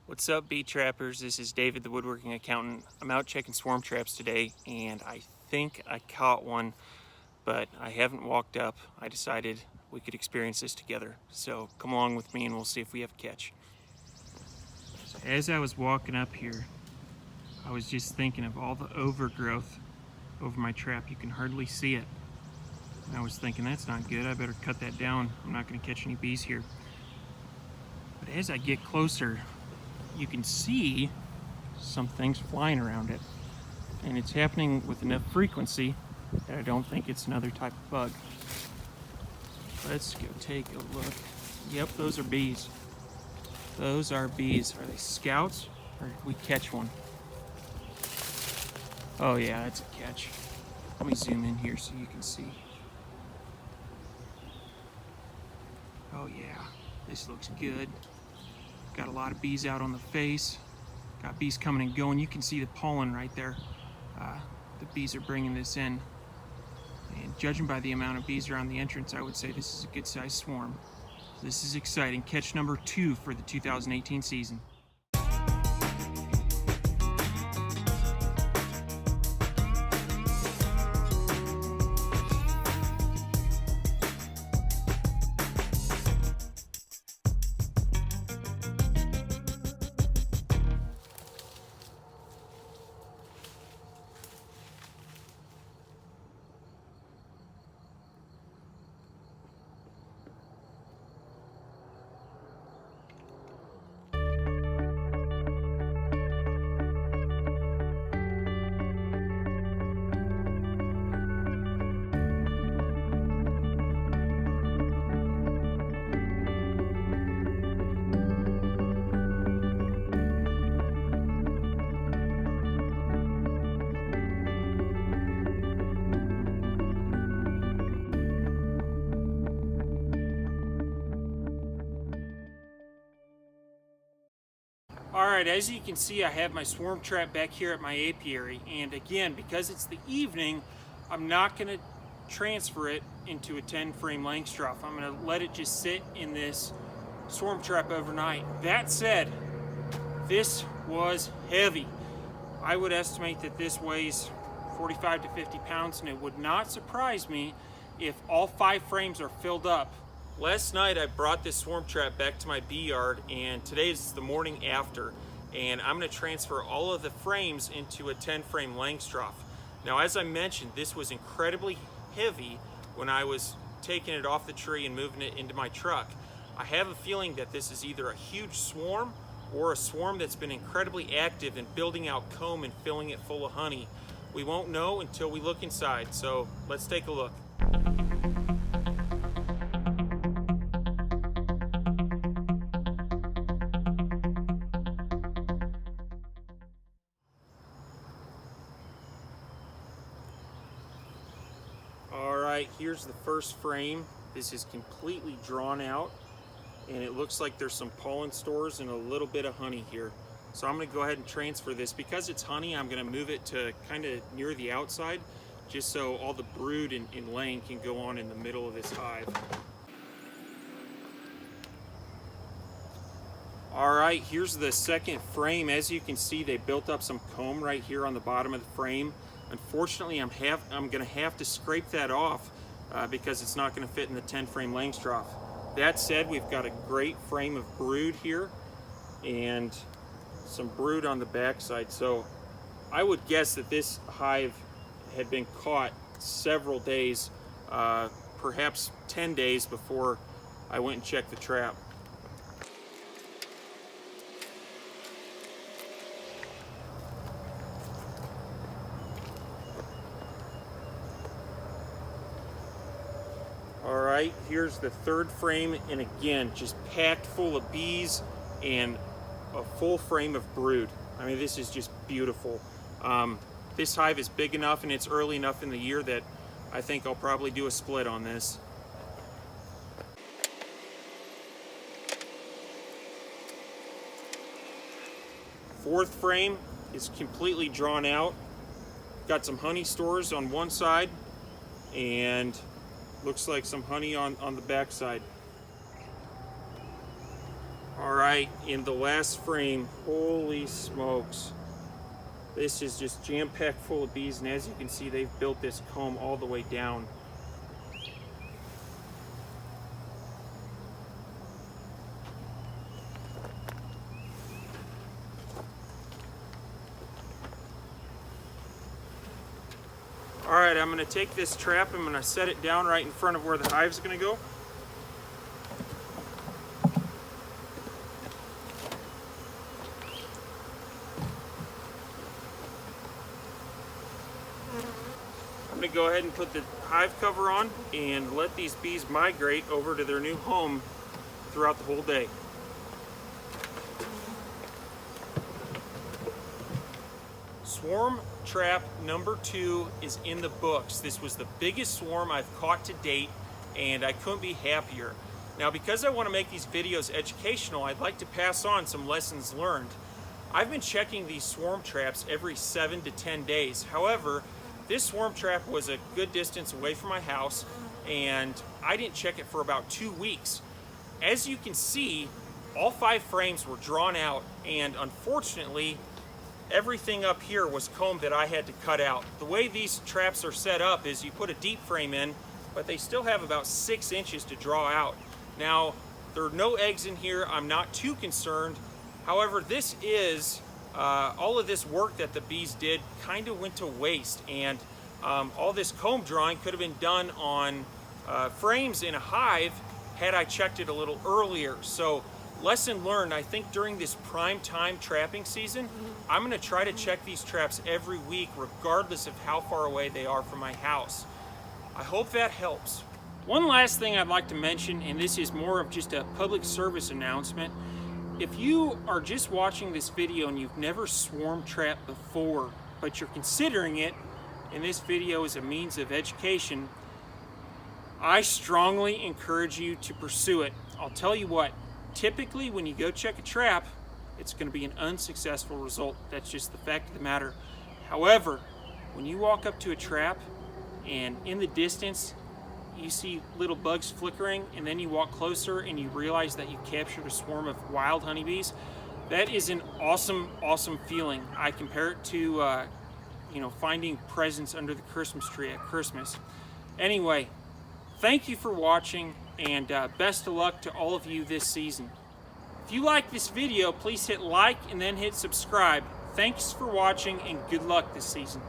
What's up, bee trappers? This is David, the woodworking accountant. I'm out checking swarm traps today, and I think I caught one, but I haven't walked up. I decided we could experience this together. So come along with me and we'll see if we have a catch. So as I was walking up here, I was just thinking of all the overgrowth over my trap. You can hardly see it. And I was thinking, that's not good. I better cut that down. I'm not going to catch any bees here. But as I get closer, you can see some things flying around it, and it's happening with enough frequency that I don't think it's another type of bug. Let's go take a look. Yep, those are bees. Those are bees. Are they scouts, or did we catch one? Oh yeah, that's a catch. Let me zoom in here so you can see. Oh yeah, this looks good. Got a lot of bees out on the face. Got bees coming and going. You can see the pollen right there. The bees are bringing this in. And judging by the amount of bees around the entrance, I would say this is a good sized swarm. This is exciting. Catch number 2 for the 2018 season. Alright, as you can see, I have my swarm trap back here at my apiary, and again, because it's the evening, I'm not going to transfer it into a 10 frame Langstroth. I'm going to let it just sit in this swarm trap overnight. That said, this was heavy. I would estimate that this weighs 45 to 50 pounds, and it would not surprise me if all 5 frames are filled up. Last night I brought this swarm trap back to my bee yard, and today is the morning after, and I'm going to transfer all of the frames into a 10 frame Langstroth. Now, as I mentioned, this was incredibly heavy when I was taking it off the tree and moving it into my truck. I have a feeling that this is either a huge swarm or a swarm that's been incredibly active in building out comb and filling it full of honey. We won't know until we look inside, so let's take a look. Alright, here's the first frame. This is completely drawn out, and it looks like there's some pollen stores and a little bit of honey here. So I'm going to go ahead and transfer this. Because it's honey, I'm going to move it to kind of near the outside, just so all the brood and laying can go on in the middle of this hive. Alright, here's the second frame. As you can see, they built up some comb right here on the bottom of the frame. Unfortunately, I'm going to have to scrape that off because it's not going to fit in the 10 frame Langstroth. That said, we've got a great frame of brood here and some brood on the backside. So I would guess that this hive had been caught several days, perhaps 10 days before I went and checked the trap. Alright, here's the third frame, and again, just packed full of bees and a full frame of brood. I mean, this is just beautiful. This hive is big enough and it's early enough in the year that I think I'll probably do a split on this. Fourth frame is completely drawn out. Got some honey stores on one side and looks like some honey on the back side. All right, in the last frame, holy smokes. This is just jam-packed full of bees, and as you can see, they've built this comb all the way down. All right, I'm gonna take this trap, I'm gonna set it down right in front of where the hive's gonna go. I'm going to go ahead and put the hive cover on and let these bees migrate over to their new home throughout the whole day. Swarm trap number 2 is in the books. This was the biggest swarm I've caught to date, and I couldn't be happier. Now, because I want to make these videos educational, I'd like to pass on some lessons learned. I've been checking these swarm traps every 7 to 10 days. However, this swarm trap was a good distance away from my house, and I didn't check it for about 2 weeks. As you can see, all 5 frames were drawn out, and unfortunately, everything up here was comb that I had to cut out. The way these traps are set up is you put a deep frame in, but they still have about 6 inches to draw out. Now, there are no eggs in here. I'm not too concerned. However, this is all of this work that the bees did kind of went to waste, and all this comb drawing could have been done on frames in a hive had I checked it a little earlier. So lesson learned, I think during this prime time trapping season, I'm going to try to check these traps every week regardless of how far away they are from my house. I hope that helps. One last thing I'd like to mention, and this is more of just a public service announcement. If you are just watching this video and you've never swarm trapped before, but you're considering it, and this video is a means of education, I strongly encourage you to pursue it. I'll tell you what, typically when you go check a trap, it's going to be an unsuccessful result. That's just the fact of the matter. However, when you walk up to a trap and in the distance you see little bugs flickering, and then you walk closer and you realize that you captured a swarm of wild honeybees, that is an awesome, awesome feeling. I compare it to finding presents under the Christmas tree at Christmas. Anyway, thank you for watching, and best of luck to all of you this season. If you like this video, please hit like and then hit subscribe. Thanks for watching, and good luck this season.